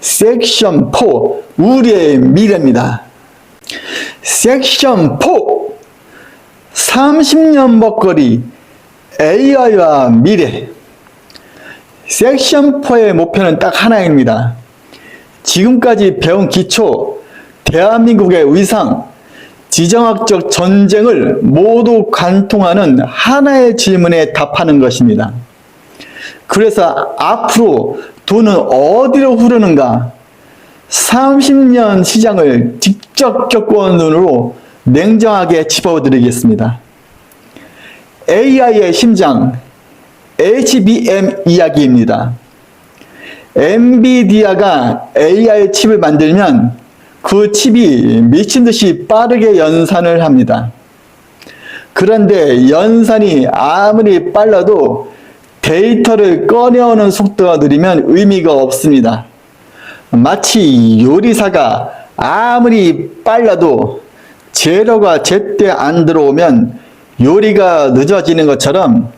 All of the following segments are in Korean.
섹션 4, 우리의 미래입니다. 섹션 4, 30년 먹거리 AI와 미래. 섹션 4의 목표는 딱 하나입니다. 지금까지 배운 기초, 대한민국의 위상, 지정학적 전쟁을 모두 관통하는 하나의 질문에 답하는 것입니다. 그래서 앞으로 돈은 어디로 흐르는가? 30년 시장을 직접 겪어온 눈으로 냉정하게 짚어드리겠습니다. AI의 심장, HBM 이야기입니다. 엔비디아가 AI 칩을 만들면 그 칩이 미친듯이 빠르게 연산을 합니다. 그런데 연산이 아무리 빨라도 데이터를 꺼내오는 속도가 느리면 의미가 없습니다. 마치 요리사가 아무리 빨라도 재료가 제때 안 들어오면 요리가 늦어지는 것처럼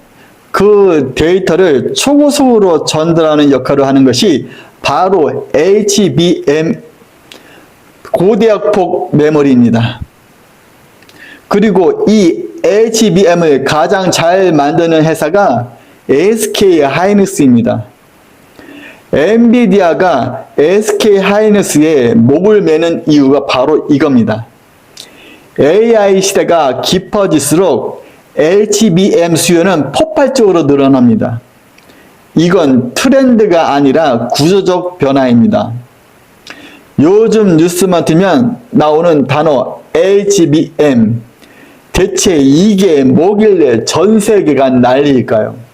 그 데이터를 초고속으로 전달하는 역할을 하는 것이 바로 HBM, 고대역폭 메모리입니다. 그리고 이 HBM을 가장 잘 만드는 회사가 SK 하이닉스입니다. 엔비디아가 SK 하이닉스에 목을 매는 이유가 바로 이겁니다. AI 시대가 깊어질수록 HBM 수요는 폭발적으로 늘어납니다. 이건 트렌드가 아니라 구조적 변화입니다. 요즘 뉴스만 들면 나오는 단어 HBM. 대체 이게 뭐길래 전 세계가 난리일까요?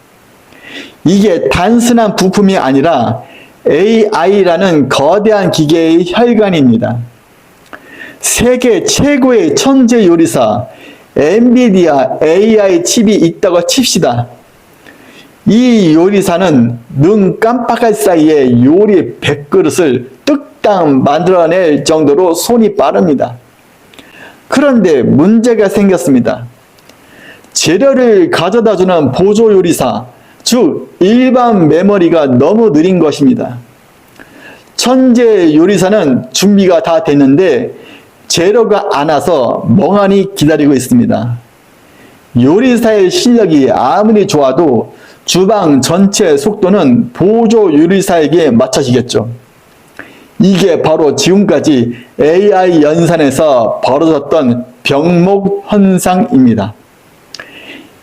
이게 단순한 부품이 아니라 AI라는 거대한 기계의 혈관입니다. 세계 최고의 천재 요리사 엔비디아 AI 칩이 있다고 칩시다. 이 요리사는 눈 깜빡할 사이에 요리 100그릇을 뚝딱 만들어낼 정도로 손이 빠릅니다. 그런데 문제가 생겼습니다. 재료를 가져다주는 보조 요리사, 즉 일반 메모리가 너무 느린 것입니다. 천재 요리사는 준비가 다 됐는데 재료가 안 와서 멍하니 기다리고 있습니다. 요리사의 실력이 아무리 좋아도 주방 전체 속도는 보조 요리사에게 맞춰지겠죠. 이게 바로 지금까지 AI 연산에서 벌어졌던 병목 현상입니다.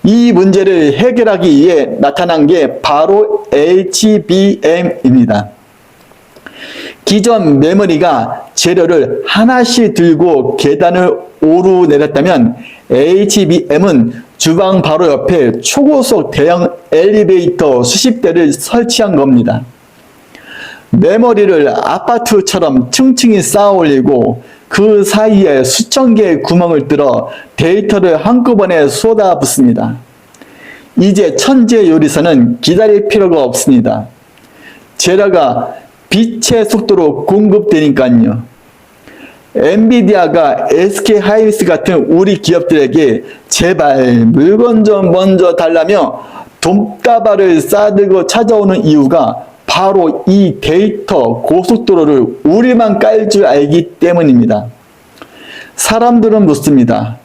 이 문제를 해결하기 위해 나타난 게 바로 HBM입니다. 기존 메모리가 재료를 하나씩 들고 계단을 오르내렸다면 HBM은 주방 바로 옆에 초고속 대형 엘리베이터 수십 대를 설치한 겁니다. 메모리를 아파트처럼 층층이 쌓아 올리고 그 사이에 수천 개의 구멍을 뚫어 데이터를 한꺼번에 쏟아붓습니다. 이제 천재 요리사는 기다릴 필요가 없습니다. 재료가 빛의 속도로 공급되니까요. 엔비디아가 SK 하이닉스 같은 우리 기업들에게 제발 물건 좀 먼저 달라며 돈다발을 싸들고 찾아오는 이유가 바로 이 데이터 고속도로를 우리만 깔 줄 알기 때문입니다. 사람들은 묻습니다.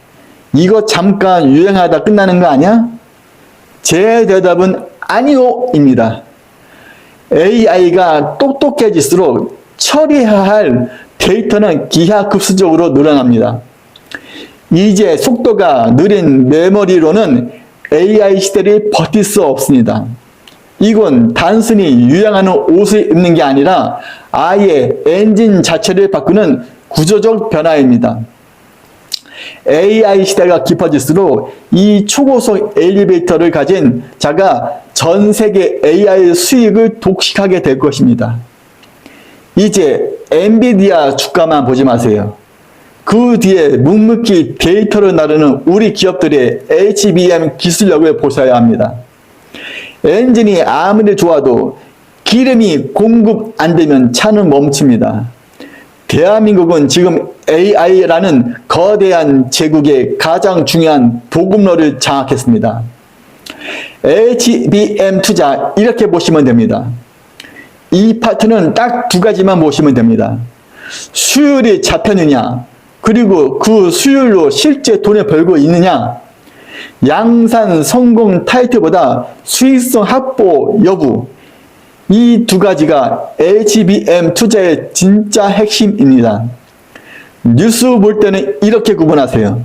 이거 잠깐 유행하다 끝나는 거 아니야? 제 대답은 아니오입니다. AI가 똑똑해질수록 처리해야 할 데이터는 기하급수적으로 늘어납니다. 이제 속도가 느린 메모리로는 AI 시대를 버틸 수 없습니다. 이건 단순히 유행하는 옷을 입는 게 아니라 아예 엔진 자체를 바꾸는 구조적 변화입니다. AI 시대가 깊어질수록 이 초고속 엘리베이터를 가진 자가 전 세계 AI 수익을 독식하게 될 것입니다. 이제 엔비디아 주가만 보지 마세요. 그 뒤에 묵묵히 데이터를 나르는 우리 기업들의 HBM 기술력을 보셔야 합니다. 엔진이 아무리 좋아도 기름이 공급 안 되면 차는 멈춥니다. 대한민국은 지금 AI라는 거대한 제국의 가장 중요한 보급로를 장악했습니다. HBM 투자 이렇게 보시면 됩니다. 이 파트는 딱 두 가지만 보시면 됩니다. 수율이 잡혔느냐, 그리고 그 수율로 실제 돈을 벌고 있느냐, 양산 성공 타이틀보다 수익성 확보 여부, 이 두 가지가 HBM 투자의 진짜 핵심입니다. 뉴스 볼 때는 이렇게 구분하세요.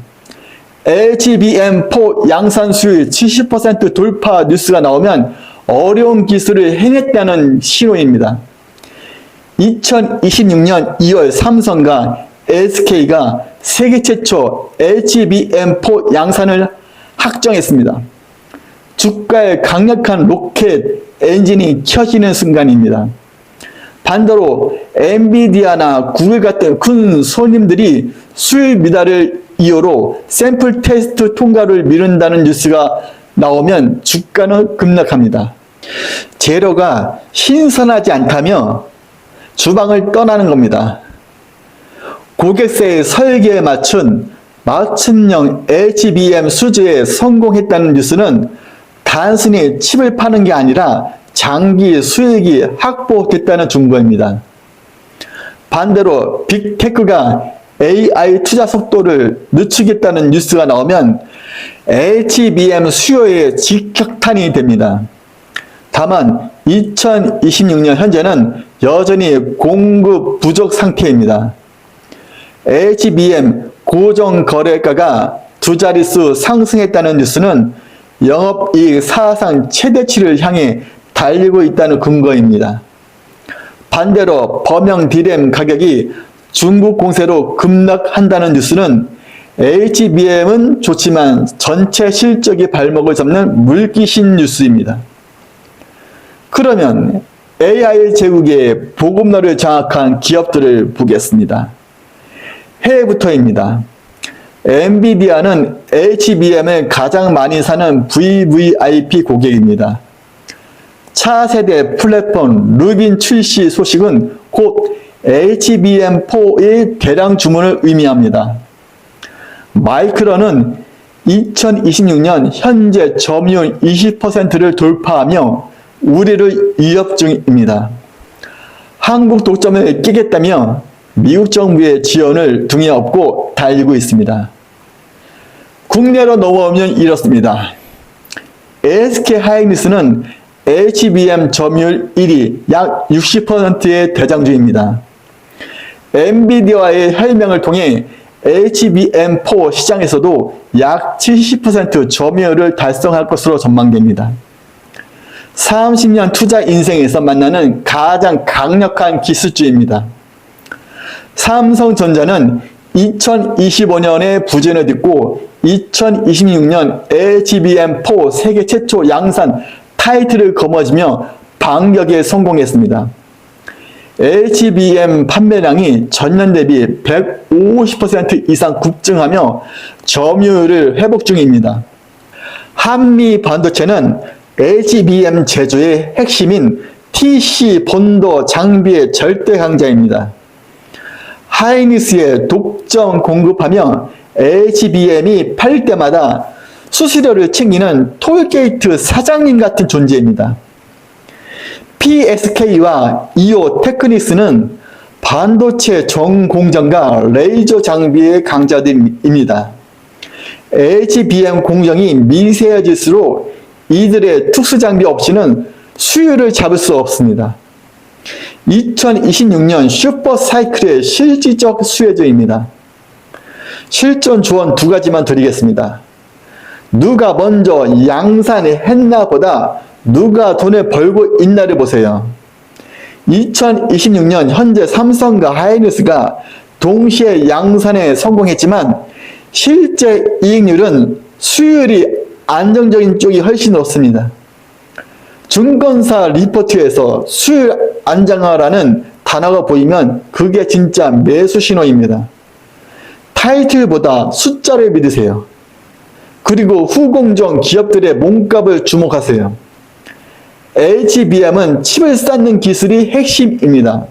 HBM4 양산 수율 70% 돌파 뉴스가 나오면 어려운 기술을 해냈다는 신호입니다. 2026년 2월 삼성과 SK가 세계 최초 HBM4 양산을 확정했습니다. 주가의 강력한 로켓 엔진이 켜지는 순간입니다. 반대로 엔비디아나 구글 같은 큰 손님들이 수율 미달을 이유로 샘플 테스트 통과를 미룬다는 뉴스가 나오면 주가는 급락합니다. 재료가 신선하지 않다며 주방을 떠나는 겁니다. 고객사의 설계에 맞춘 맞춤형 HBM 수주에 성공했다는 뉴스는 단순히 칩을 파는 게 아니라 장기 수익이 확보됐다는 증거입니다. 반대로 빅테크가 AI 투자 속도를 늦추겠다는 뉴스가 나오면 HBM 수요의 직격탄이 됩니다. 다만 2026년 현재는 여전히 공급 부족 상태입니다. HBM 고정 거래가가 두 자릿수 상승했다는 뉴스는 영업이익 사상 최대치를 향해 달리고 있다는 근거입니다. 반대로 범용 D램 가격이 중국 공세로 급락한다는 뉴스는 HBM은 좋지만 전체 실적이 발목을 잡는 물귀신 뉴스입니다. 그러면 AI 제국의 보급로를 장악한 기업들을 보겠습니다. 해외부터입니다. 엔비디아는 HBM을 가장 많이 사는 VVIP 고객입니다. 차세대 플랫폼 루빈 출시 소식은 곧 HBM4의 대량 주문을 의미합니다. 마이크론은 2026년 현재 점유율 20%를 돌파하며 우리를 위협 중입니다. 한국 독점을 깨겠다며 미국 정부의 지원을 등에 업고 달리고 있습니다. 국내로 넘어오면 이렇습니다. SK하이닉스는 HBM 점유율 1위 약 60%의 대장주입니다. 엔비디아와의 혈맹을 통해 HBM4 시장에서도 약 70% 점유율을 달성할 것으로 전망됩니다. 30년 투자 인생에서 만나는 가장 강력한 기술주입니다. 삼성전자는 2025년에 부진을 딛고 2026년 HBM4 세계 최초 양산 타이틀을 거머쥐며 반격에 성공했습니다. HBM 판매량이 전년 대비 150% 이상 급증하며 점유율을 회복 중입니다. 한미 반도체는 HBM 제조의 핵심인 TC 본도 장비의 절대 강자입니다. 하이닉스에 독점 공급하며 HBM이 팔릴 때마다 수수료를 챙기는 톨게이트 사장님 같은 존재입니다. PSK와 이오 테크닉스는 반도체 전공정과 레이저 장비의 강자들입니다. HBM 공정이 미세해질수록 이들의 특수장비 없이는 수율을 잡을 수 없습니다. 2026년 슈퍼사이클의 실질적 수혜주입니다. 실전 조언 두 가지만 드리겠습니다. 누가 먼저 양산을 했나 보다 누가 돈을 벌고 있나를 보세요. 2026년 현재 삼성과 하이닉스가 동시에 양산에 성공했지만 실제 이익률은 수율이 안정적인 쪽이 훨씬 높습니다. 증권사 리포트에서 수율 안정화라는 단어가 보이면 그게 진짜 매수 신호입니다. 타이틀보다 숫자를 믿으세요. 그리고 후공정 기업들의 몸값을 주목하세요. HBM은 칩을 쌓는 기술이 핵심입니다.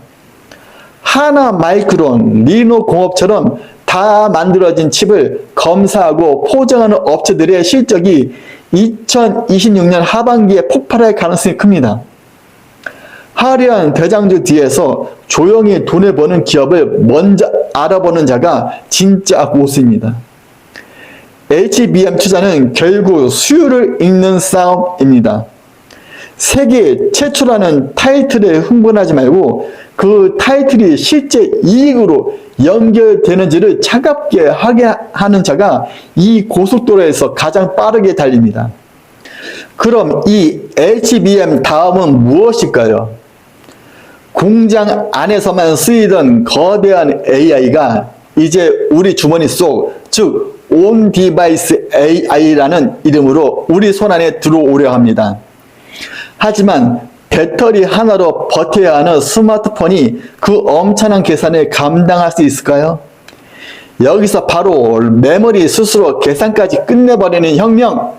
하나 마이크론, 리노 공업처럼 다 만들어진 칩을 검사하고 포장하는 업체들의 실적이 2026년 하반기에 폭발할 가능성이 큽니다. 화려한 대장주 뒤에서 조용히 돈을 버는 기업을 먼저 알아보는 자가 진짜 고수입니다. HBM 투자는 결국 수요를 읽는 싸움입니다. 세계 최초라는 타이틀에 흥분하지 말고 그 타이틀이 실제 이익으로 연결되는지를 차갑게 하게 하는 자가 이 고속도로에서 가장 빠르게 달립니다. 그럼 이 HBM 다음은 무엇일까요? 공장 안에서만 쓰이던 거대한 AI가 이제 우리 주머니 속, 즉 온 디바이스 AI라는 이름으로 우리 손안에 들어오려 합니다. 하지만 배터리 하나로 버텨야 하는 스마트폰이 그 엄청난 계산을 감당할 수 있을까요? 여기서 바로 메모리 스스로 계산까지 끝내버리는 혁명,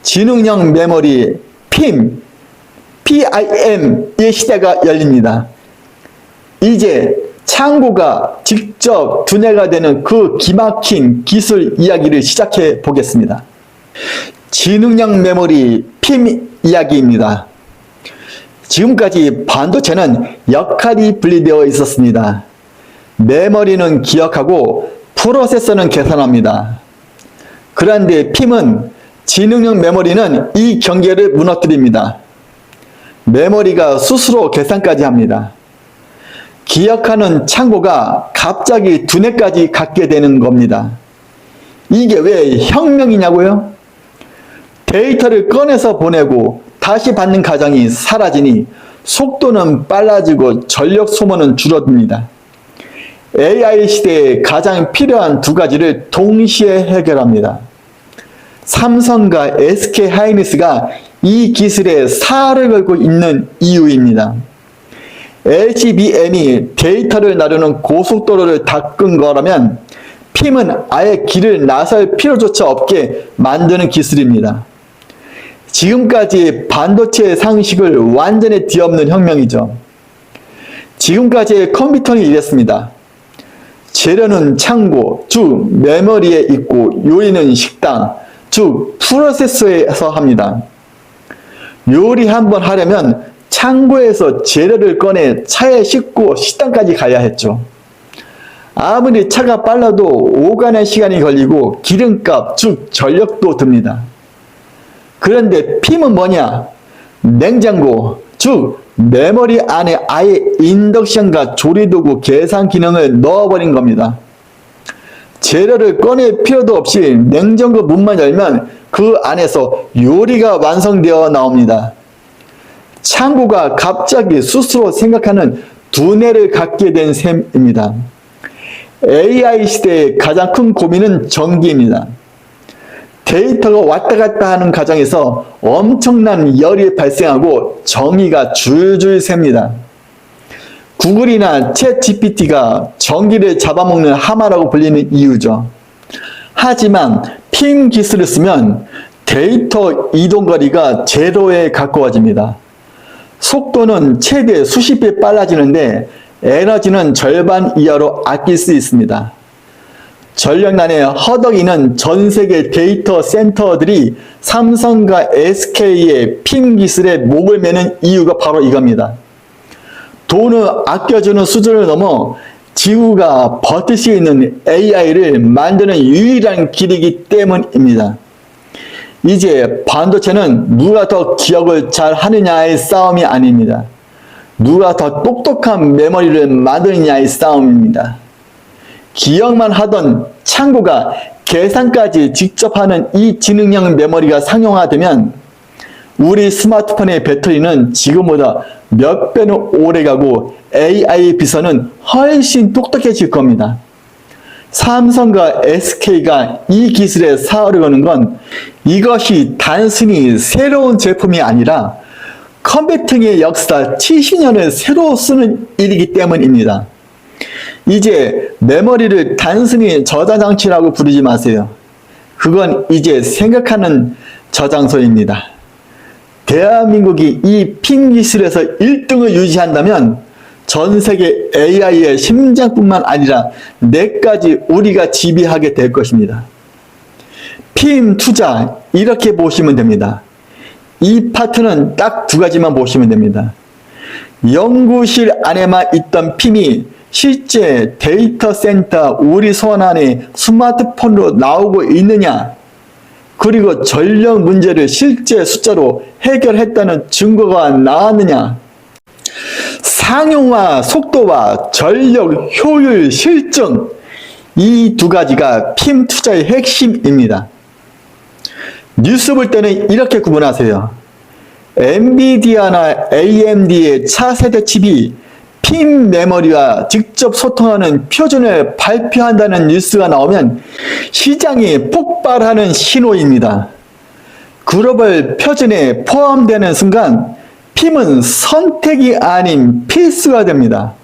지능형 메모리 PIM의 시대가 열립니다. 이제 창고가 직접 두뇌가 되는 그 기막힌 기술 이야기를 시작해 보겠습니다. 지능형 메모리 PIM 이야기입니다. 지금까지 반도체는 역할이 분리되어 있었습니다. 메모리는 기억하고 프로세서는 계산합니다. 그런데 PIM은 지능형 메모리는 이 경계를 무너뜨립니다. 메모리가 스스로 계산까지 합니다. 기억하는 창고가 갑자기 두뇌까지 갖게 되는 겁니다. 이게 왜 혁명이냐고요? 데이터를 꺼내서 보내고 다시 받는 과정이 사라지니 속도는 빨라지고 전력 소모는 줄어듭니다. AI 시대에 가장 필요한 두 가지를 동시에 해결합니다. 삼성과 SK 하이닉스가 이 기술에 사활을 걸고 있는 이유입니다. HBM이 데이터를 나르는 고속도로를 닦은 거라면 PIM은 아예 길을 나설 필요조차 없게 만드는 기술입니다. 지금까지 반도체의 상식을 완전히 뒤엎는 혁명이죠. 지금까지의 컴퓨터는 이랬습니다. 재료는 창고, 즉 메모리에 있고 요리는 식당, 즉 프로세서에서 합니다. 요리 한번 하려면 창고에서 재료를 꺼내 차에 싣고 식당까지 가야 했죠. 아무리 차가 빨라도 오간의 시간이 걸리고 기름값, 즉 전력도 듭니다. 그런데 PIM은 뭐냐? 냉장고, 즉 메모리 안에 아예 인덕션과 조리도구 계산 기능을 넣어버린 겁니다. 재료를 꺼낼 필요도 없이 냉장고 문만 열면 그 안에서 요리가 완성되어 나옵니다. 창고가 갑자기 스스로 생각하는 두뇌를 갖게 된 셈입니다. AI 시대의 가장 큰 고민은 전기입니다. 데이터가 왔다 갔다 하는 과정에서 엄청난 열이 발생하고 전기가 줄줄 셉니다. 구글이나 챗 GPT가 전기를 잡아먹는 하마라고 불리는 이유죠. 하지만 PIM 기술을 쓰면 데이터 이동거리가 제로에 가까워집니다. 속도는 최대 수십 배 빨라지는데 에너지는 절반 이하로 아낄 수 있습니다. 전력난에 허덕이는 전 세계 데이터 센터들이 삼성과 SK의 PIM 기술에 목을 매는 이유가 바로 이겁니다. 돈을 아껴주는 수준을 넘어 지구가 버틸 수 있는 AI를 만드는 유일한 길이기 때문입니다. 이제 반도체는 누가 더 기억을 잘 하느냐의 싸움이 아닙니다. 누가 더 똑똑한 메모리를 만드느냐의 싸움입니다. 기억만 하던 창고가 계산까지 직접 하는 이 지능형 메모리가 상용화되면 우리 스마트폰의 배터리는 지금보다 몇 배는 오래가고 AI 비서는 훨씬 똑똑해질 겁니다. 삼성과 SK가 이 기술에 사활을 거는 건 이것이 단순히 새로운 제품이 아니라 컴퓨팅의 역사 70년을 새로 쓰는 일이기 때문입니다. 이제 메모리를 단순히 저장장치라고 부르지 마세요. 그건 이제 생각하는 저장소입니다. 대한민국이 이 PIM 기술에서 1등을 유지한다면 전 세계 AI의 심장뿐만 아니라 뇌까지 우리가 지배하게 될 것입니다. PIM 투자 이렇게 보시면 됩니다. 이 파트는 딱 두 가지만 보시면 됩니다. 연구실 안에만 있던 핌이 실제 데이터 센터 우리 손 안에 스마트폰으로 나오고 있느냐, 그리고 전력 문제를 실제 숫자로 해결했다는 증거가 나왔느냐, 상용화 속도와 전력 효율 실증, 이 두 가지가 핌 투자의 핵심입니다. 뉴스 볼 때는 이렇게 구분하세요. 엔비디아나 AMD의 차세대 칩이 핌 메모리와 직접 소통하는 표준을 발표한다는 뉴스가 나오면 시장이 폭발하는 신호입니다. 글로벌 표준에 포함되는 순간 핌은 선택이 아닌 필수가 됩니다.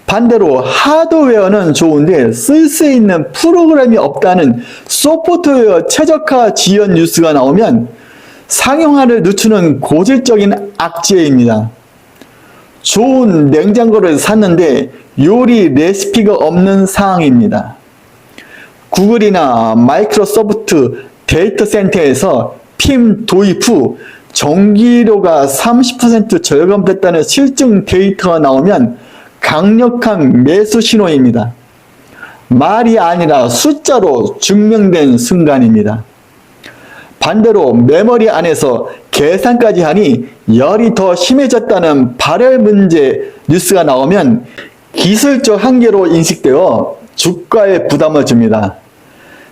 반대로 하드웨어는 좋은데 쓸 수 있는 프로그램이 없다는 소프트웨어 최적화 지연 뉴스가 나오면 상용화를 늦추는 고질적인 악재입니다. 좋은 냉장고를 샀는데 요리 레시피가 없는 상황입니다. 구글이나 마이크로소프트 데이터 센터에서 핌 도입 후 전기료가 30% 절감됐다는 실증 데이터가 나오면 강력한 매수 신호입니다. 말이 아니라 숫자로 증명된 순간입니다. 반대로 메모리 안에서 계산까지 하니 열이 더 심해졌다는 발열 문제 뉴스가 나오면 기술적 한계로 인식되어 주가에 부담을 줍니다.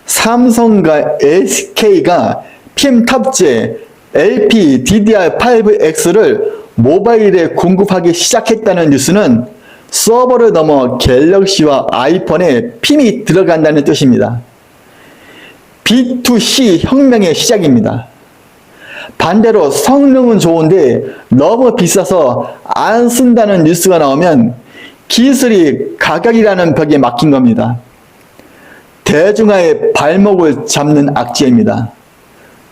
삼성과 SK가 핌 탑재 LPDDR5X를 모바일에 공급하기 시작했다는 뉴스는 서버를 넘어 갤럭시와 아이폰에 핌이 들어간다는 뜻입니다. B2C 혁명의 시작입니다. 반대로 성능은 좋은데 너무 비싸서 안 쓴다는 뉴스가 나오면 기술이 가격이라는 벽에 막힌 겁니다. 대중화의 발목을 잡는 악재입니다.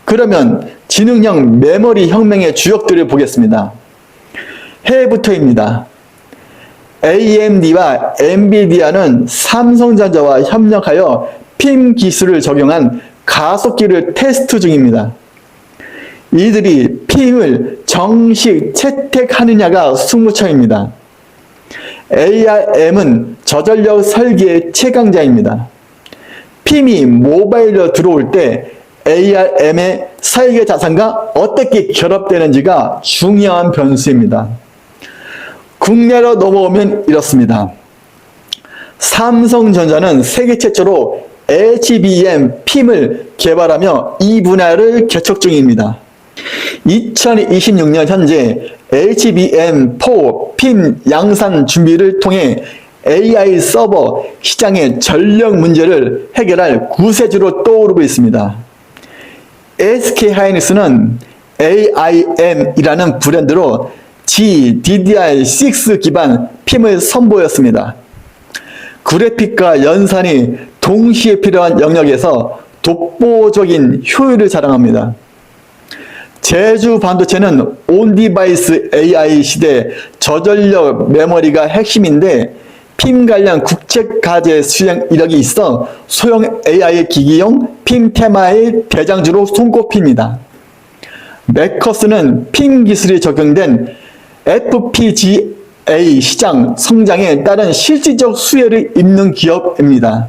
그러면 지능형 메모리 혁명의 주역들을 보겠습니다. 해부터입니다. AMD와 엔비디아는 삼성전자와 협력하여 핌 기술을 적용한 가속기를 테스트 중입니다. 이들이 핌을 정식 채택하느냐가 승부처입니다. ARM은 저전력 설계의 최강자입니다. 핌이 모바일로 들어올 때 ARM의 설계 자산과 어떻게 결합되는지가 중요한 변수입니다. 국내로 넘어오면 이렇습니다. 삼성전자는 세계 최초로 HBM 핌을 개발하며 이 분야를 개척 중입니다. 2026년 현재 HBM4 핌 양산 준비를 통해 AI 서버 시장의 전력 문제를 해결할 구세주로 떠오르고 있습니다. SK하이닉스는 AIM이라는 브랜드로 GDDR6 기반 핌을 선보였습니다. 그래픽과 연산이 동시에 필요한 영역에서 독보적인 효율을 자랑합니다. 제주 반도체는 온디바이스 AI 시대 저전력 메모리가 핵심인데 핌 관련 국책 과제 수행 이력이 있어 소형 AI 기기용 핌 테마의 대장주로 손꼽힙니다. 매커스는 핌 기술이 적용된 FPGA 시장 성장에 따른 실질적 수혜를 입는 기업입니다.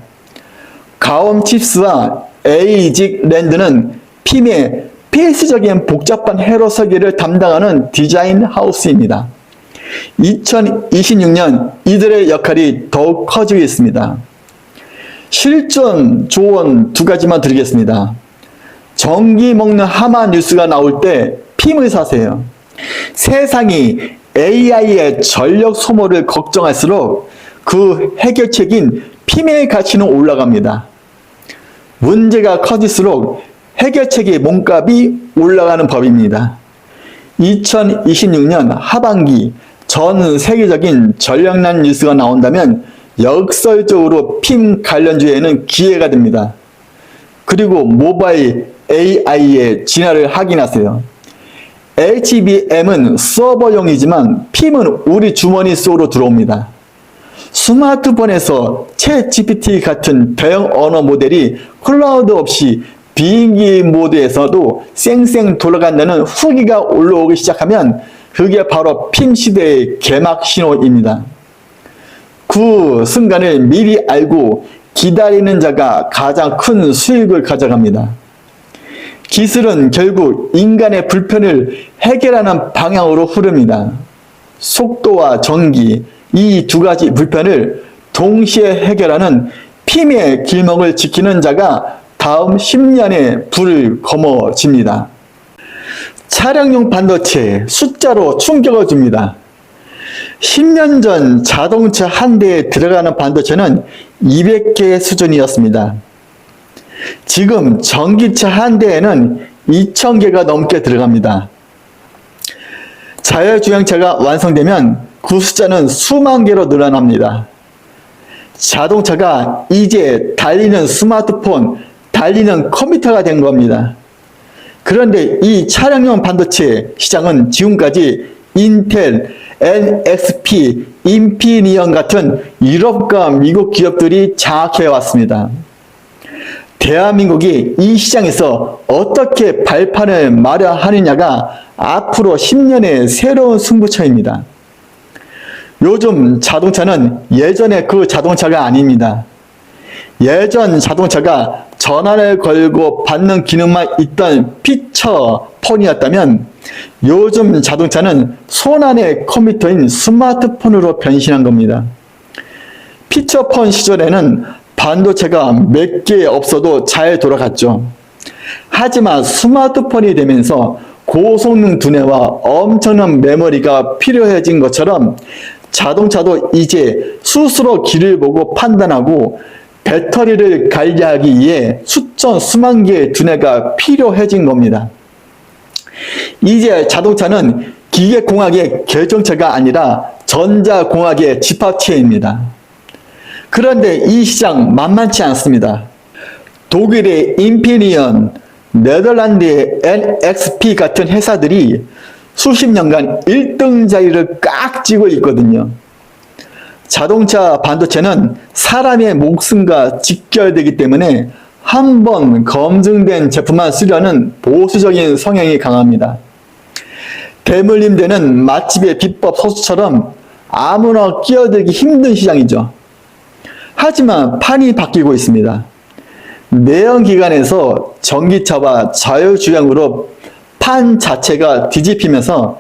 가옴칩스와 에이직랜드는 핌의 필수적인 복잡한 회로 설계를 담당하는 디자인 하우스입니다. 2026년 이들의 역할이 더욱 커지고 있습니다. 실전 조언 두 가지만 드리겠습니다. 전기 먹는 하마 뉴스가 나올 때 핌을 사세요. 세상이 AI의 전력 소모를 걱정할수록 그 해결책인 핌의 가치는 올라갑니다. 문제가 커질수록 해결책의 몸값이 올라가는 법입니다. 2026년 하반기 전 세계적인 전력난 뉴스가 나온다면 역설적으로 핌 관련주에는 기회가 됩니다. 그리고 모바일 AI의 진화를 확인하세요. HBM은 서버용이지만 핌은 우리 주머니 속으로 들어옵니다. 스마트폰에서 챗GPT 같은 대형 언어 모델이 클라우드 없이 비행기 모드에서도 쌩쌩 돌아간다는 후기가 올라오기 시작하면 그게 바로 핌 시대의 개막 신호입니다. 그 순간을 미리 알고 기다리는 자가 가장 큰 수익을 가져갑니다. 기술은 결국 인간의 불편을 해결하는 방향으로 흐릅니다. 속도와 전기, 이 두 가지 불편을 동시에 해결하는 핌의 길목을 지키는 자가 다음 10년에 불을 거머쥡니다. 차량용 반도체 숫자로 충격을 줍니다. 10년 전 자동차 한 대에 들어가는 반도체는 200개 수준이었습니다. 지금 전기차 한 대에는 2000개가 넘게 들어갑니다. 자율주행차가 완성되면 그 숫자는 수만 개로 늘어납니다. 자동차가 이제 달리는 스마트폰, 달리는 컴퓨터가 된 겁니다. 그런데 이 차량용 반도체 시장은 지금까지 인텔, NXP, 인피니언 같은 유럽과 미국 기업들이 장악해 왔습니다. 대한민국이 이 시장에서 어떻게 발판을 마련하느냐가 앞으로 10년의 새로운 승부처입니다. 요즘 자동차는 예전의 그 자동차가 아닙니다. 예전 자동차가 전화를 걸고 받는 기능만 있던 피처폰이었다면 요즘 자동차는 손안의 컴퓨터인 스마트폰으로 변신한 겁니다. 피처폰 시절에는 반도체가 몇 개 없어도 잘 돌아갔죠. 하지만 스마트폰이 되면서 고성능 두뇌와 엄청난 메모리가 필요해진 것처럼 자동차도 이제 스스로 길을 보고 판단하고 배터리를 관리하기 위해 수만 개의 두뇌가 필요해진 겁니다. 이제 자동차는 기계공학의 결정체가 아니라 전자공학의 집합체입니다. 그런데 이 시장 만만치 않습니다. 독일의 인피니언, 네덜란드의 NXP 같은 회사들이 수십 년간 1등 자리를 꽉 쥐고 있거든요. 자동차 반도체는 사람의 목숨과 직결되기 때문에 한 번 검증된 제품만 쓰려는 보수적인 성향이 강합니다. 대물림되는 맛집의 비법 소스처럼 아무나 끼어들기 힘든 시장이죠. 하지만 판이 바뀌고 있습니다. 내연기관에서 전기차와 자율주행으로 판 자체가 뒤집히면서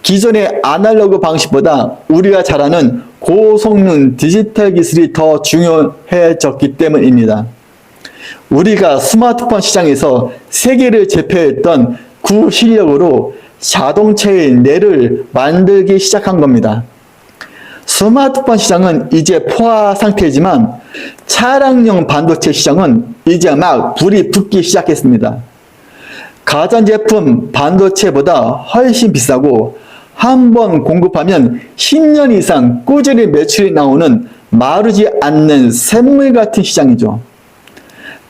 기존의 아날로그 방식보다 우리가 잘 아는 고성능 디지털 기술이 더 중요해졌기 때문입니다. 우리가 스마트폰 시장에서 세계를 제패했던 그 실력으로 자동차의 뇌를 만들기 시작한 겁니다. 스마트폰 시장은 이제 포화 상태이지만 차량용 반도체 시장은 이제 막 불이 붙기 시작했습니다. 가전제품 반도체보다 훨씬 비싸고 한 번 공급하면 10년 이상 꾸준히 매출이 나오는 마르지 않는 샘물 같은 시장이죠.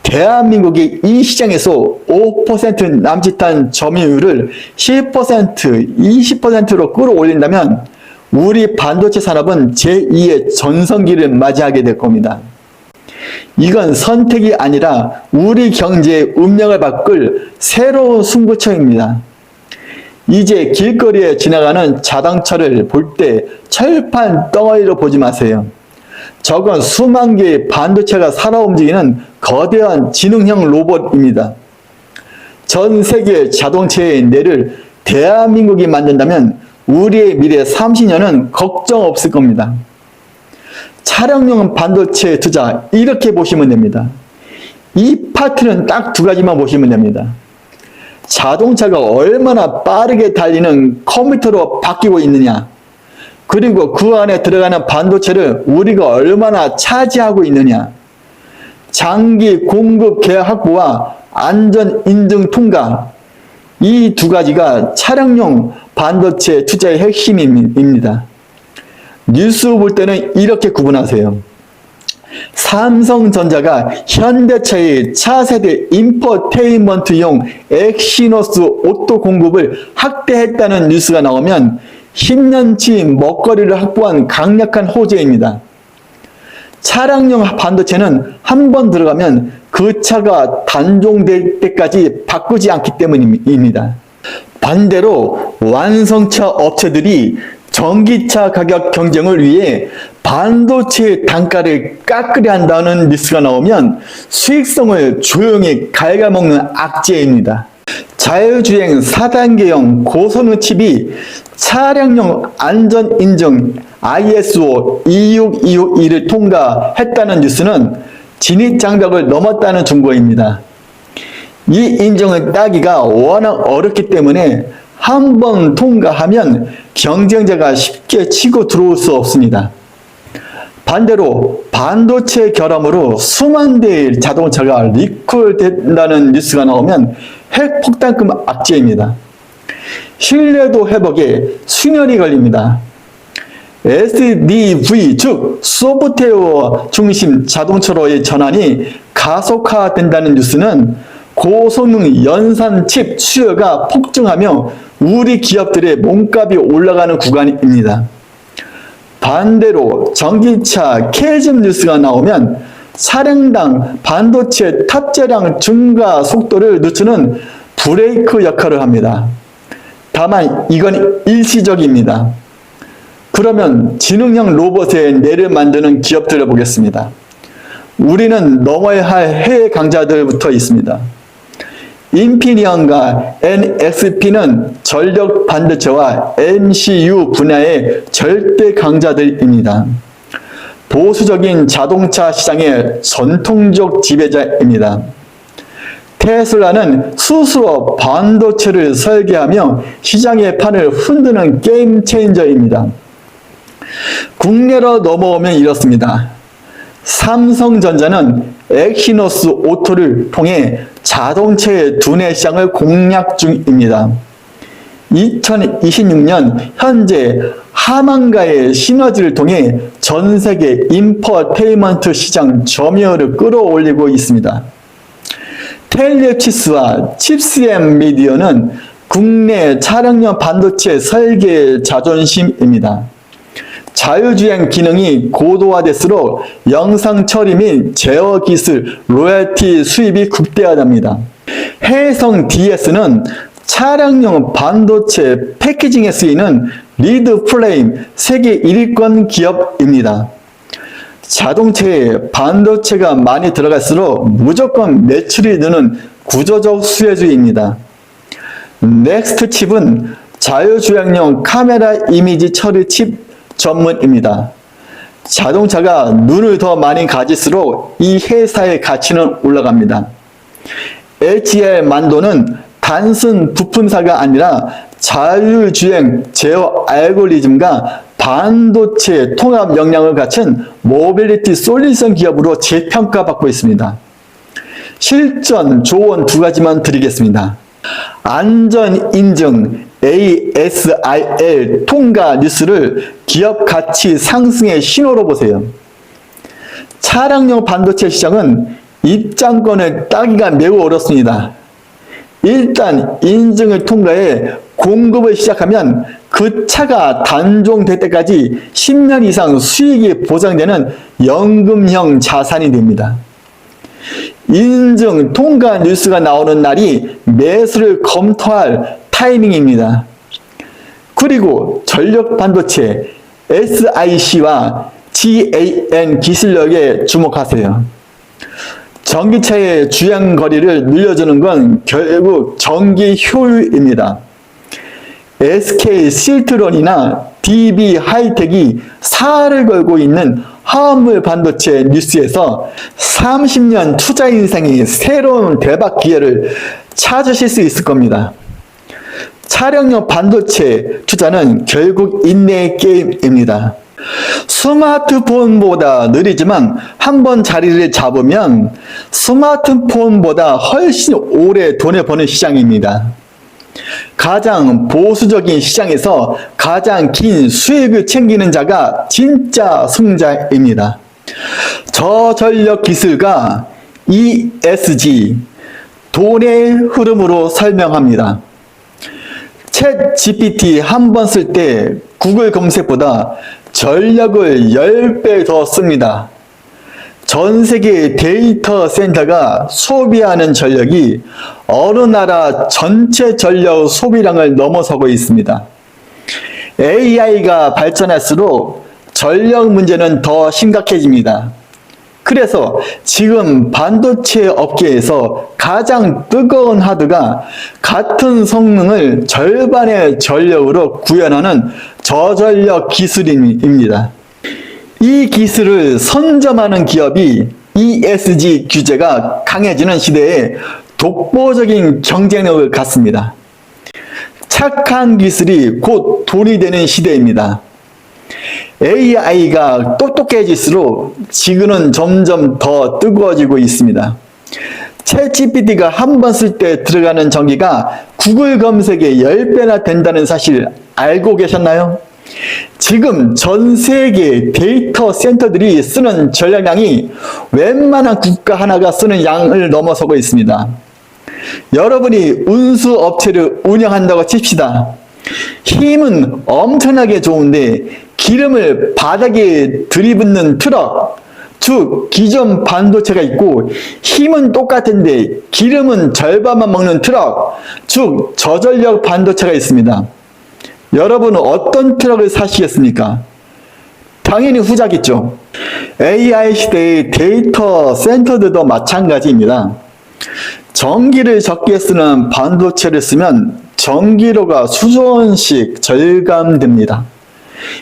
대한민국이 이 시장에서 5% 남짓한 점유율을 10%, 20%로 끌어올린다면 우리 반도체 산업은 제2의 전성기를 맞이하게 될 겁니다. 이건 선택이 아니라 우리 경제의 운명을 바꿀 새로운 승부처입니다. 이제 길거리에 지나가는 자동차를 볼 때 철판 덩어리로 보지 마세요. 저건 수만 개의 반도체가 살아 움직이는 거대한 지능형 로봇입니다. 전 세계 자동차의 뇌를 대한민국이 만든다면 우리의 미래 30년은 걱정 없을 겁니다. 차량용 반도체 투자 이렇게 보시면 됩니다. 이 파트는 딱 두 가지만 보시면 됩니다. 자동차가 얼마나 빠르게 달리는 컴퓨터로 바뀌고 있느냐, 그리고 그 안에 들어가는 반도체를 우리가 얼마나 차지하고 있느냐, 장기 공급 계약 확보와 안전 인증 통과, 이 두 가지가 차량용 반도체 투자의 핵심입니다. 뉴스 볼 때는 이렇게 구분하세요. 삼성전자가 현대차의 차세대 인포테인먼트용 엑시노스 오토 공급을 확대했다는 뉴스가 나오면 10년치 먹거리를 확보한 강력한 호재입니다. 차량용 반도체는 한 번 들어가면 그 차가 단종될 때까지 바꾸지 않기 때문입니다. 반대로 완성차 업체들이 전기차 가격 경쟁을 위해 반도체 단가를 깎으려 한다는 뉴스가 나오면 수익성을 조용히 갉아먹는 악재입니다. 자율주행 4단계형 고성능 칩이 차량용 안전인증 ISO 26262를 통과했다는 뉴스는 진입장벽을 넘었다는 증거입니다. 이 인증을 따기가 워낙 어렵기 때문에 한번 통과하면 경쟁자가 쉽게 치고 들어올 수 없습니다. 반대로 반도체 결함으로 수만 대의 자동차가 리콜된다는 뉴스가 나오면 핵폭탄급 악재입니다. 신뢰도 회복에 수년이 걸립니다. SDV 즉 소프트웨어 중심 자동차로의 전환이 가속화된다는 뉴스는 고성능 연산 칩 수요가 폭증하며 우리 기업들의 몸값이 올라가는 구간입니다. 반대로 전기차 캐즘 뉴스가 나오면 차량당 반도체 탑재량 증가 속도를 늦추는 브레이크 역할을 합니다. 다만 이건 일시적입니다. 그러면 지능형 로봇의 뇌를 만드는 기업들을 보겠습니다. 우리는 넘어야 할 해외 강자들부터 있습니다. 인피니언과 NXP는 전력 반도체와 MCU 분야의 절대 강자들입니다. 보수적인 자동차 시장의 전통적 지배자입니다. 테슬라는 스스로 반도체를 설계하며 시장의 판을 흔드는 게임 체인저입니다. 국내로 넘어오면 이렇습니다. 삼성전자는 엑시노스 오토를 통해 자동차의 두뇌 시장을 공략 중입니다. 2026년 현재 하만과의 시너지를 통해 전 세계 인포테인먼트 시장 점유율을 끌어올리고 있습니다. 텔레치스와 칩스엠 미디어는 국내 차량용 반도체 설계 자존심입니다. 자율주행 기능이 고도화될수록 영상 처리 및 제어 기술, 로열티 수입이 극대화됩니다. 해성 DS는 차량용 반도체 패키징에 쓰이는 리드 프레임 세계 1위권 기업입니다. 자동차에 반도체가 많이 들어갈수록 무조건 매출이 느는 구조적 수혜주의입니다. 넥스트 칩은 자율주행용 카메라 이미지 처리 칩 전문입니다. 자동차가 눈을 더 많이 가질수록 이 회사의 가치는 올라갑니다. HL 만도는 단순 부품사가 아니라 자율주행 제어 알고리즘과 반도체 통합 역량을 갖춘 모빌리티 솔루션 기업으로 재평가받고 있습니다. 실전 조언 두 가지만 드리겠습니다. 안전인증 ASIL 통과 뉴스를 기업 가치 상승의 신호로 보세요. 차량용 반도체 시장은 입장권을 따기가 매우 어렵습니다. 일단 인증을 통과해 공급을 시작하면 그 차가 단종될 때까지 10년 이상 수익이 보장되는 연금형 자산이 됩니다. 인증 통과 뉴스가 나오는 날이 매수를 검토할 타이밍입니다. 그리고 전력 반도체 SiC와 GaN 기술력에 주목하세요. 전기차의 주행거리를 늘려주는 건 결국 전기 효율입니다. SK 실트론이나 DB 하이텍이 사활을 걸고 있는 화합물 반도체 뉴스에서 30년 투자 인생이 새로운 대박 기회를 찾으실 수 있을 겁니다. 차량용 반도체 투자는 결국 인내의 게임입니다. 스마트폰보다 느리지만 한번 자리를 잡으면 스마트폰보다 훨씬 오래 돈을 버는 시장입니다. 가장 보수적인 시장에서 가장 긴 수익을 챙기는 자가 진짜 승자입니다. 저전력 기술가 ESG, 돈의 흐름으로 설명합니다. 챗 GPT 한 번 쓸 때 구글 검색보다 전력을 10배 더 씁니다. 전 세계 데이터 센터가 소비하는 전력이 어느 나라 전체 전력 소비량을 넘어서고 있습니다. AI가 발전할수록 전력 문제는 더 심각해집니다. 그래서 지금 반도체 업계에서 가장 뜨거운 하드가 같은 성능을 절반의 전력으로 구현하는 저전력 기술입니다. 이 기술을 선점하는 기업이 ESG 규제가 강해지는 시대에 독보적인 경쟁력을 갖습니다. 착한 기술이 곧 돈이 되는 시대입니다. AI가 똑똑해질수록 지구는 점점 더 뜨거워지고 있습니다. 챗GPT가 한 번 쓸 때 들어가는 전기가 구글 검색의 10배나 된다는 사실 알고 계셨나요? 지금 전 세계 데이터 센터들이 쓰는 전력량이 웬만한 국가 하나가 쓰는 양을 넘어서고 있습니다. 여러분이 운수 업체를 운영한다고 칩시다. 힘은 엄청나게 좋은데 기름을 바닥에 들이붓는 트럭, 즉 기존 반도체가 있고 힘은 똑같은데 기름은 절반만 먹는 트럭, 즉 저전력 반도체가 있습니다. 여러분은 어떤 트럭을 사시겠습니까? 당연히 후자겠죠. AI 시대의 데이터 센터들도 마찬가지입니다. 전기를 적게 쓰는 반도체를 쓰면 전기료가 수조 원씩 절감됩니다.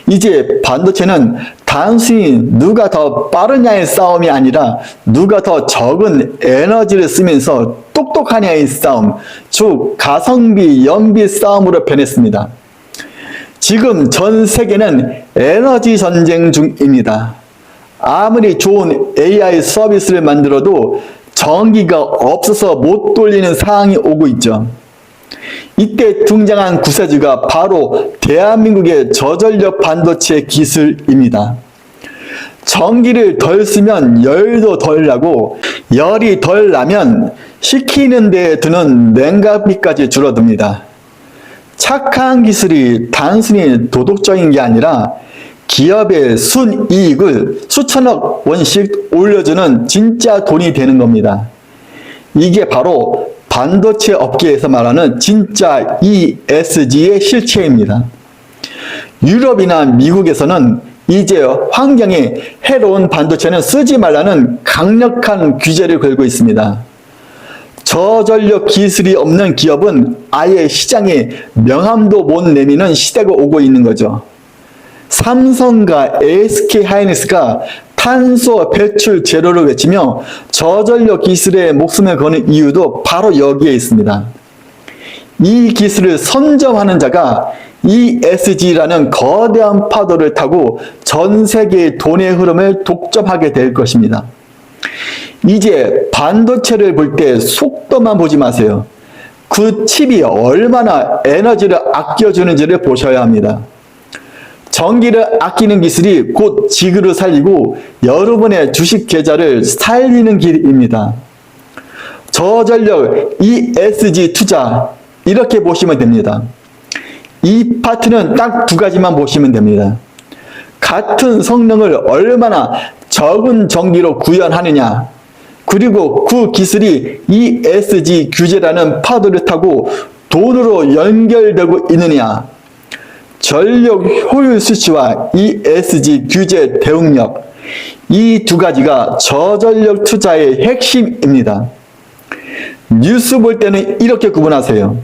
이제 반도체는 단순히 누가 더 빠르냐의 싸움이 아니라 누가 더 적은 에너지를 쓰면서 똑똑하냐의 싸움, 즉 가성비, 연비 싸움으로 변했습니다. 지금 전 세계는 에너지 전쟁 중입니다. 아무리 좋은 AI 서비스를 만들어도 전기가 없어서 못 돌리는 상황이 오고 있죠. 이때 등장한 구세주가 바로 대한민국의 저전력 반도체 기술입니다. 전기를 덜 쓰면 열도 덜 나고 열이 덜 나면 식히는 데 드는 냉각비까지 줄어듭니다. 착한 기술이 단순히 도덕적인 게 아니라 기업의 순이익을 수천억 원씩 올려주는 진짜 돈이 되는 겁니다. 이게 바로 반도체 업계에서 말하는 진짜 ESG의 실체입니다. 유럽이나 미국에서는 이제 환경에 해로운 반도체는 쓰지 말라는 강력한 규제를 걸고 있습니다. 저전력 기술이 없는 기업은 아예 시장에 명함도 못 내미는 시대가 오고 있는 거죠. 삼성과 SK하이닉스가 탄소 배출 제로를 외치며 저전력 기술에 목숨을 거는 이유도 바로 여기에 있습니다. 이 기술을 선점하는 자가 ESG라는 거대한 파도를 타고 전 세계의 돈의 흐름을 독점하게 될 것입니다. 이제 반도체를 볼 때 속도만 보지 마세요. 그 칩이 얼마나 에너지를 아껴주는지를 보셔야 합니다. 전기를 아끼는 기술이 곧 지구를 살리고 여러분의 주식 계좌를 살리는 길입니다. 저전력 ESG 투자 이렇게 보시면 됩니다. 이 파트는 딱 두 가지만 보시면 됩니다. 같은 성능을 얼마나 적은 전기로 구현하느냐, 그리고 그 기술이 ESG 규제라는 파도를 타고 돈으로 연결되고 있느냐, 전력 효율 수치와 ESG 규제 대응력, 이 두 가지가 저전력 투자의 핵심입니다. 뉴스 볼 때는 이렇게 구분하세요.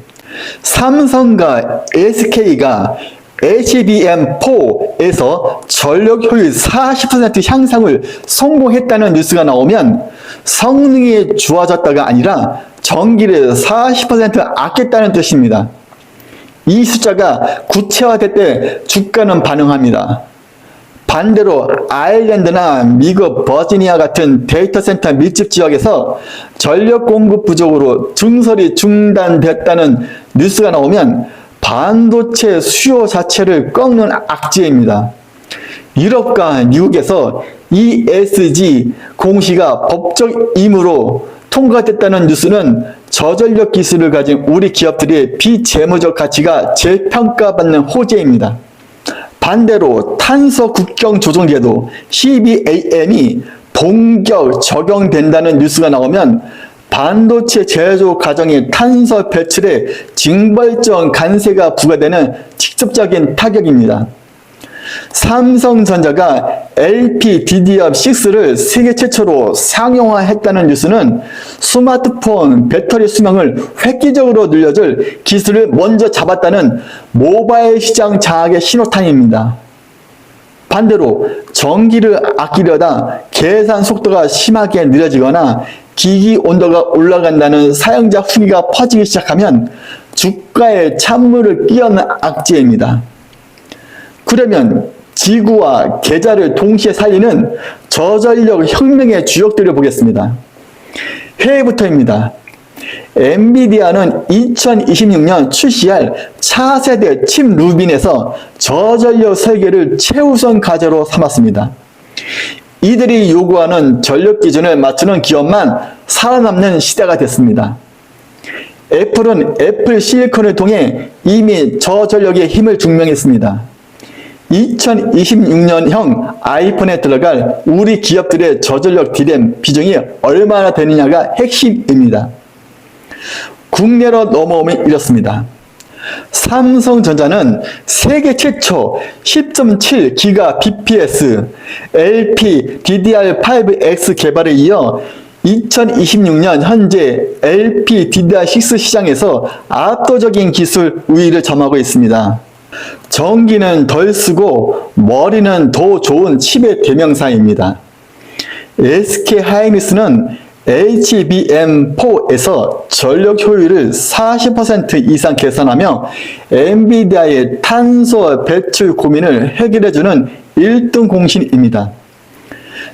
삼성과 SK가 HBM4에서 전력 효율 40% 향상을 성공했다는 뉴스가 나오면 성능이 좋아졌다가 아니라 전기를 40% 아꼈다는 뜻입니다. 이 숫자가 구체화될 때 주가는 반응합니다. 반대로 아일랜드나 미국 버지니아 같은 데이터 센터 밀집 지역에서 전력 공급 부족으로 증설이 중단됐다는 뉴스가 나오면 반도체 수요 자체를 꺾는 악재입니다. 유럽과 미국에서 ESG 공시가 법적 임무로 통과됐다는 뉴스는 저전력 기술을 가진 우리 기업들의 비재무적 가치가 재평가받는 호재입니다. 반대로 탄소 국경 조정제도 CBAM이 본격 적용된다는 뉴스가 나오면 반도체 제조 과정의 탄소 배출에 징벌적 관세가 부과되는 직접적인 타격입니다. 삼성전자가 LPDDR6를 세계 최초로 상용화했다는 뉴스는 스마트폰 배터리 수명을 획기적으로 늘려줄 기술을 먼저 잡았다는 모바일 시장 장악의 신호탄입니다. 반대로 전기를 아끼려다 계산 속도가 심하게 느려지거나 기기 온도가 올라간다는 사용자 후기가 퍼지기 시작하면 주가에 찬물을 끼얹는 악재입니다. 그러면 지구와 계좌를 동시에 살리는 저전력 혁명의 주역들을 보겠습니다. 해외부터입니다. 엔비디아는 2026년 출시할 차세대 칩 루빈에서 저전력 설계를 최우선 과제로 삼았습니다. 이들이 요구하는 전력 기준을 맞추는 기업만 살아남는 시대가 됐습니다. 애플은 애플 실리콘을 통해 이미 저전력의 힘을 증명했습니다. 2026년형 아이폰에 들어갈 우리 기업들의 저전력 DRAM 비중이 얼마나 되느냐가 핵심입니다. 국내로 넘어오면 이렇습니다. 삼성전자는 세계 최초 10.7GBps LPDDR5X 개발에 이어 2026년 현재 LPDDR6 시장에서 압도적인 기술 우위를 점하고 있습니다. 전기는 덜 쓰고 머리는 더 좋은 칩의 대명사입니다. SK하이닉스는 HBM4에서 전력 효율을 40% 이상 개선하며 엔비디아의 탄소 배출 고민을 해결해주는 1등 공신입니다.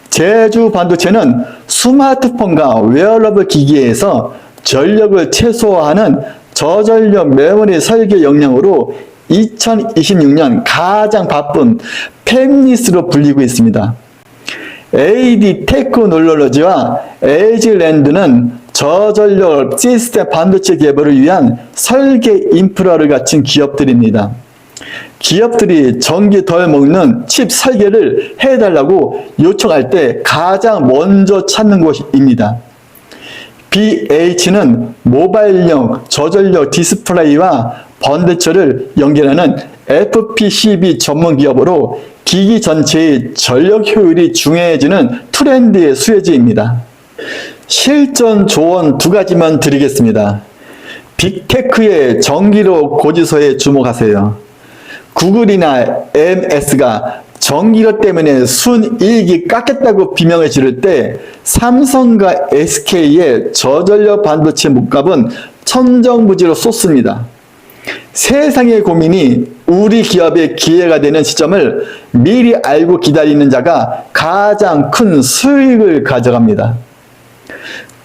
제주 반도체는 스마트폰과 웨어러블 기기에서 전력을 최소화하는 저전력 메모리 설계 역량으로 2026년 가장 바쁜 팹리스로 불리고 있습니다. AD 테크놀로지와 에이지랜드는 저전력 시스템 반도체 개발을 위한 설계 인프라를 갖춘 기업들입니다. 기업들이 전기 덜 먹는 칩 설계를 해달라고 요청할 때 가장 먼저 찾는 곳입니다. BH는 모바일용 저전력 디스플레이와 번대처를 연결하는 FPCB 전문 기업으로 기기 전체의 전력 효율이 중요해지는 트렌드의 수혜지입니다. 실전 조언 2가지만 드리겠습니다. 빅테크의 전기료 고지서에 주목하세요. 구글이나 MS가 전기료 때문에 순이익이 깎였다고 비명을 지를 때 삼성과 SK의 저전력 반도체 목값은 천정부지로 쏟습니다. 세상의 고민이 우리 기업의 기회가 되는 시점을 미리 알고 기다리는 자가 가장 큰 수익을 가져갑니다.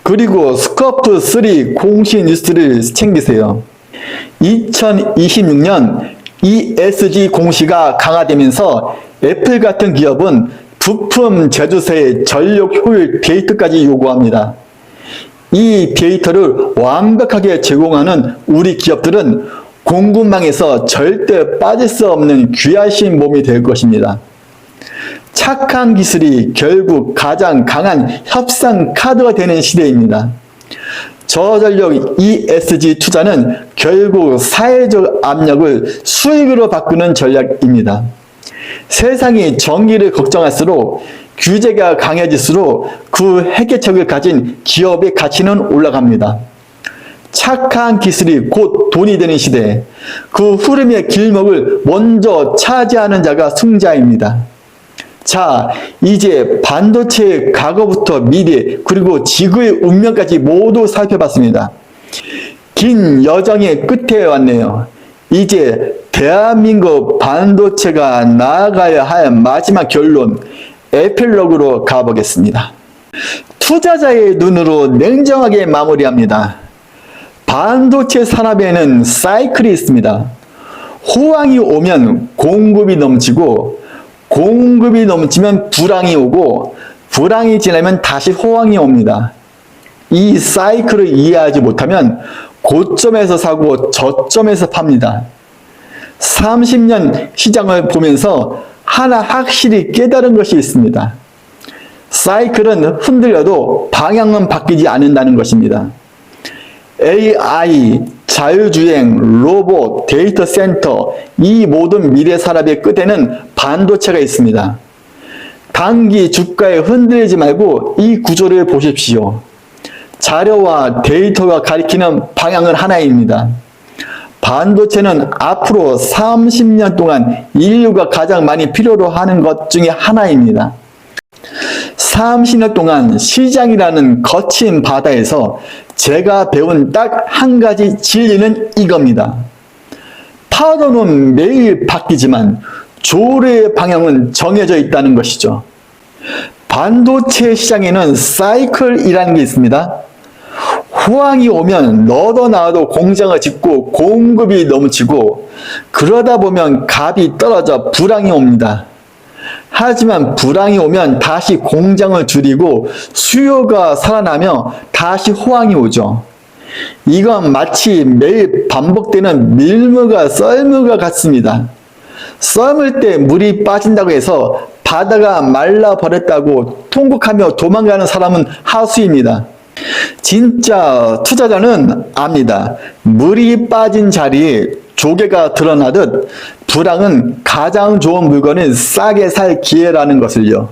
그리고 스코프3 공식 뉴스를 챙기세요. 2026년 ESG 공시가 강화되면서 애플 같은 기업은 부품 제조사의 전력 효율 데이터까지 요구합니다. 이 데이터를 완벽하게 제공하는 우리 기업들은 공급망에서 절대 빠질 수 없는 귀하신 몸이 될 것입니다. 착한 기술이 결국 가장 강한 협상 카드가 되는 시대입니다. 저전력 ESG 투자는 결국 사회적 압력을 수익으로 바꾸는 전략입니다. 세상이 전기를 걱정할수록 규제가 강해질수록 그 해결책을 가진 기업의 가치는 올라갑니다. 착한 기술이 곧 돈이 되는 시대, 그 흐름의 길목을 먼저 차지하는 자가 승자입니다. 자, 이제 반도체의 과거부터 미래, 그리고 지구의 운명까지 모두 살펴봤습니다. 긴 여정의 끝에 왔네요. 이제 대한민국 반도체가 나아가야 할 마지막 결론, 에필로그로 가보겠습니다. 투자자의 눈으로 냉정하게 마무리합니다. 반도체 산업에는 사이클이 있습니다. 호황이 오면 공급이 넘치고, 공급이 넘치면 불황이 오고, 불황이 지나면 다시 호황이 옵니다. 이 사이클을 이해하지 못하면 고점에서 사고 저점에서 팝니다. 30년 시장을 보면서 하나 확실히 깨달은 것이 있습니다. 사이클은 흔들려도 방향은 바뀌지 않는다는 것입니다. AI, 자율주행, 로봇, 데이터 센터, 이 모든 미래 산업의 끝에는 반도체가 있습니다. 단기 주가에 흔들리지 말고 이 구조를 보십시오. 자료와 데이터가 가리키는 방향은 하나입니다. 반도체는 앞으로 30년 동안 인류가 가장 많이 필요로 하는 것 중에 하나입니다. 30년 동안 시장이라는 거친 바다에서 제가 배운 딱 한 가지 진리는 이겁니다. 파도는 매일 바뀌지만 조류의 방향은 정해져 있다는 것이죠. 반도체 시장에는 사이클이라는 게 있습니다. 호황이 오면 너도 나도 공장을 짓고 공급이 넘치고 그러다 보면 값이 떨어져 불황이 옵니다. 하지만 불황이 오면 다시 공장을 줄이고 수요가 살아나며 다시 호황이 오죠. 이건 마치 매일 반복되는 밀물과 썰물과 같습니다. 썰물 때 물이 빠진다고 해서 바다가 말라버렸다고 통곡하며 도망가는 사람은 하수입니다. 진짜 투자자는 압니다. 물이 빠진 자리에 조개가 드러나듯 불황은 가장 좋은 물건을 싸게 살 기회라는 것을요.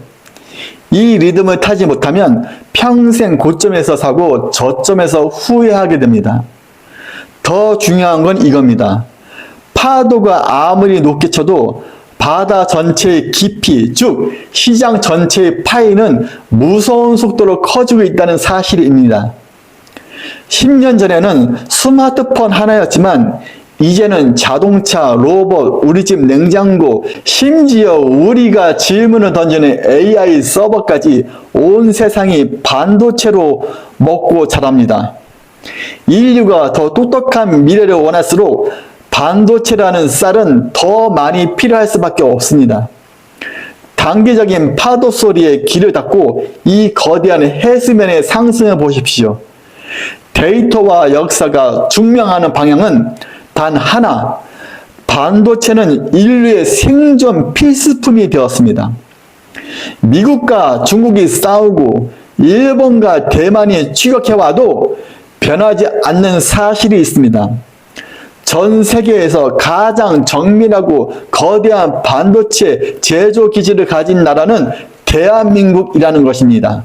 이 리듬을 타지 못하면 평생 고점에서 사고 저점에서 후회하게 됩니다. 더 중요한 건 이겁니다. 파도가 아무리 높게 쳐도 바다 전체의 깊이, 즉 시장 전체의 파이는 무서운 속도로 커지고 있다는 사실입니다. 10년 전에는 스마트폰 하나였지만 이제는 자동차, 로봇, 우리 집 냉장고, 심지어 우리가 질문을 던지는 AI 서버까지 온 세상이 반도체로 먹고 자랍니다. 인류가 더 똑똑한 미래를 원할수록 반도체라는 쌀은 더 많이 필요할 수밖에 없습니다. 단기적인 파도 소리에 귀를 닫고 이 거대한 해수면의 상승을 보십시오. 데이터와 역사가 증명하는 방향은 단 하나, 반도체는 인류의 생존 필수품이 되었습니다. 미국과 중국이 싸우고 일본과 대만이 추격해와도 변하지 않는 사실이 있습니다. 전 세계에서 가장 정밀하고 거대한 반도체 제조 기지를 가진 나라는 대한민국이라는 것입니다.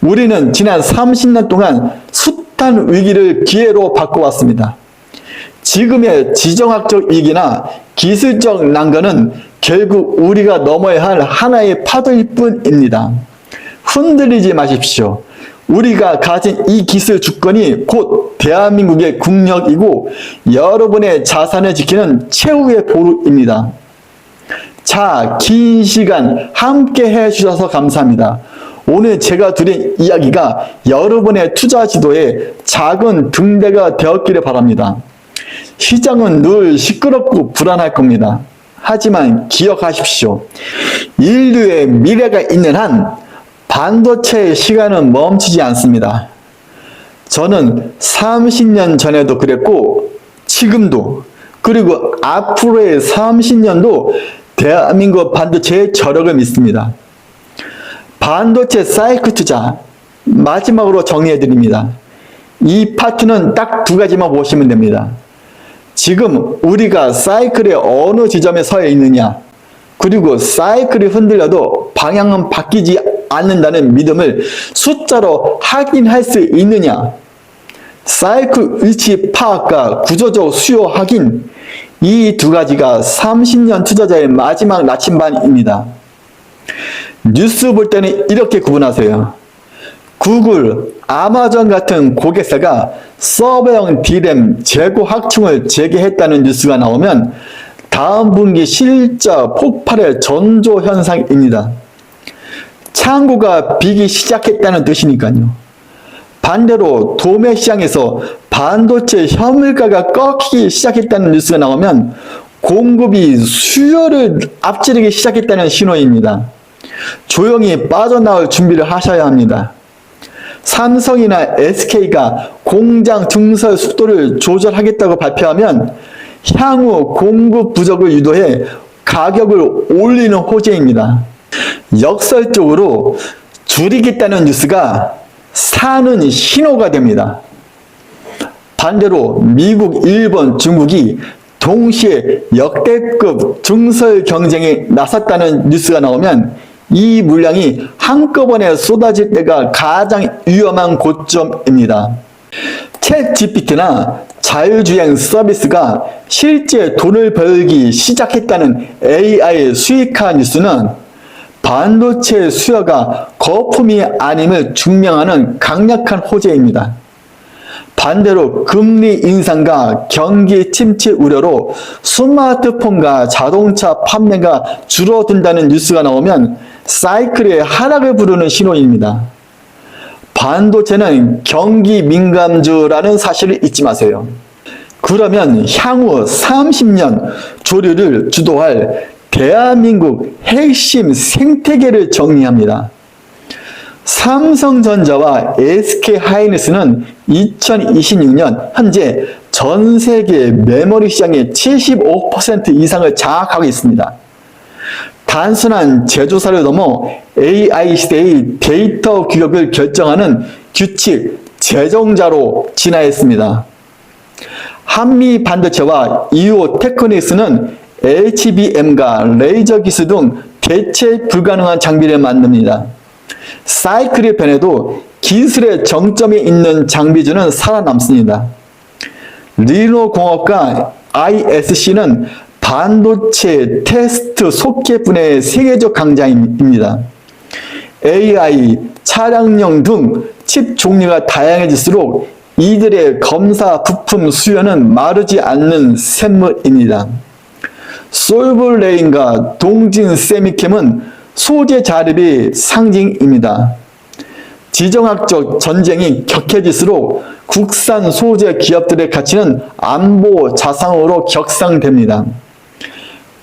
우리는 지난 30년 동안 숱한 위기를 기회로 바꿔왔습니다. 지금의 지정학적 위기나 기술적 난관은 결국 우리가 넘어야 할 하나의 파도일 뿐입니다. 흔들리지 마십시오. 우리가 가진 이 기술 주권이 곧 대한민국의 국력이고 여러분의 자산을 지키는 최후의 보루입니다. 자, 긴 시간 함께 해주셔서 감사합니다. 오늘 제가 드린 이야기가 여러분의 투자 지도에 작은 등대가 되었기를 바랍니다. 시장은 늘 시끄럽고 불안할 겁니다. 하지만 기억하십시오. 인류의 미래가 있는 한 반도체의 시간은 멈추지 않습니다. 저는 30년 전에도 그랬고 지금도 그리고 앞으로의 30년도 대한민국 반도체의 저력을 믿습니다. 반도체 사이클 투자 마지막으로 정리해드립니다. 이 파트는 딱 두 가지만 보시면 됩니다. 지금 우리가 사이클의 어느 지점에 서 있느냐, 그리고 사이클이 흔들려도 방향은 바뀌지 않는다는 믿음을 숫자로 확인할 수 있느냐, 사이클 위치 파악과 구조적 수요 확인, 이 두 가지가 30년 투자자의 마지막 나침반입니다. 뉴스 볼 때는 이렇게 구분하세요. 구글, 아마존 같은 고객사가 서버용 D램 재고 확충을 재개했다는 뉴스가 나오면 다음 분기 실적 폭발의 전조 현상입니다. 창고가 비기 시작했다는 뜻이니까요. 반대로 도매 시장에서 반도체 현물가가 꺾이기 시작했다는 뉴스가 나오면 공급이 수요를 앞지르기 시작했다는 신호입니다. 조용히 빠져나올 준비를 하셔야 합니다. 삼성이나 SK가 공장 증설 속도를 조절하겠다고 발표하면 향후 공급 부족을 유도해 가격을 올리는 호재입니다. 역설적으로 줄이겠다는 뉴스가 사는 신호가 됩니다. 반대로 미국, 일본, 중국이 동시에 역대급 증설 경쟁에 나섰다는 뉴스가 나오면 이 물량이 한꺼번에 쏟아질 때가 가장 위험한 고점입니다. 챗 GPT나 자율주행 서비스가 실제 돈을 벌기 시작했다는 AI 수익화 뉴스는 반도체 수요가 거품이 아님을 증명하는 강력한 호재입니다. 반대로 금리 인상과 경기 침체 우려로 스마트폰과 자동차 판매가 줄어든다는 뉴스가 나오면 사이클의 하락을 부르는 신호입니다. 반도체는 경기 민감주라는 사실을 잊지 마세요. 그러면 향후 30년 조류를 주도할 대한민국 핵심 생태계를 정리합니다. 삼성전자와 SK하이닉스는 2026년 현재 전 세계 메모리 시장의 75% 이상을 장악하고 있습니다. 단순한 제조사를 넘어 AI 시대의 데이터 규격을 결정하는 규칙 제정자로 진화했습니다. 한미 반도체와 이오 테크닉스는 HBM과 레이저 기술 등 대체 불가능한 장비를 만듭니다. 사이클이 변해도 기술의 정점에 있는 장비주는 살아남습니다. 리노공업과 ISC는 반도체 테스트 소켓 분야의 세계적 강자입니다. AI, 차량용 등 칩 종류가 다양해질수록 이들의 검사 부품 수요는 마르지 않는 샘물입니다. 솔브레인과 동진 세미캠은 소재 자립의 상징입니다. 지정학적 전쟁이 격해질수록 국산 소재 기업들의 가치는 안보 자산으로 격상됩니다.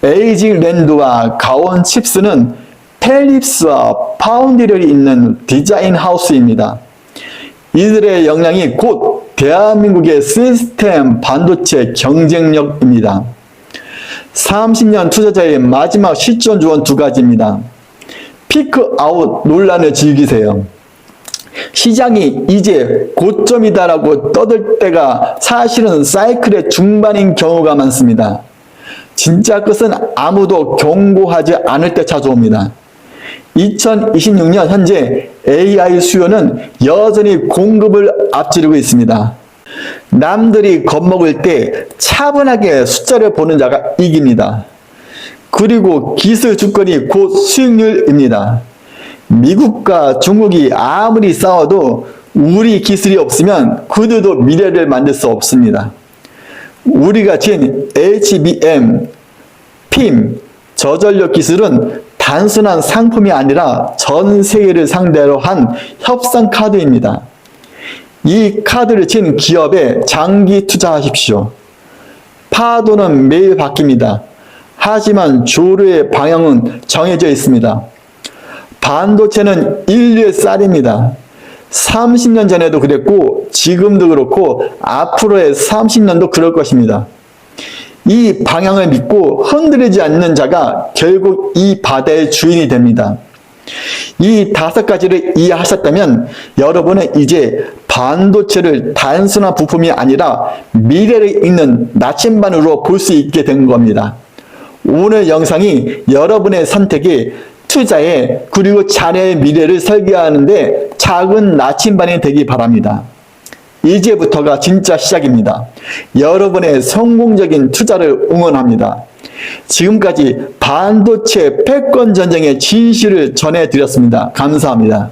에이징랜드와 가온 칩스는 펠립스와 파운드리를 잇는 디자인 하우스입니다. 이들의 역량이 곧 대한민국의 시스템 반도체 경쟁력입니다. 30년 투자자의 마지막 실전 조언 두 가지입니다. 피크아웃 논란을 즐기세요. 시장이 이제 고점이다라고 떠들 때가 사실은 사이클의 중반인 경우가 많습니다. 진짜 끝은 아무도 경고하지 않을 때 찾아옵니다. 2026년 현재 AI 수요는 여전히 공급을 앞지르고 있습니다. 남들이 겁먹을 때 차분하게 숫자를 보는 자가 이깁니다. 그리고 기술 주권이 곧 수익률입니다. 미국과 중국이 아무리 싸워도 우리 기술이 없으면 그들도 미래를 만들 수 없습니다. 우리가 지은 HBM, PIM, 저전력 기술은 단순한 상품이 아니라 전 세계를 상대로 한 협상 카드입니다. 이 카드를 친 기업에 장기 투자하십시오. 파도는 매일 바뀝니다. 하지만 조류의 방향은 정해져 있습니다. 반도체는 인류의 쌀입니다. 30년 전에도 그랬고 지금도 그렇고 앞으로의 30년도 그럴 것입니다. 이 방향을 믿고 흔들리지 않는 자가 결국 이 바다의 주인이 됩니다. 이 5가지를 이해하셨다면 여러분은 이제 반도체를 단순한 부품이 아니라 미래를 읽는 나침반으로 볼 수 있게 된 겁니다. 오늘 영상이 여러분의 선택에 투자에 그리고 자녀의 미래를 설계하는데 작은 나침반이 되기 바랍니다. 이제부터가 진짜 시작입니다. 여러분의 성공적인 투자를 응원합니다. 지금까지 반도체 패권 전쟁의 진실을 전해드렸습니다. 감사합니다.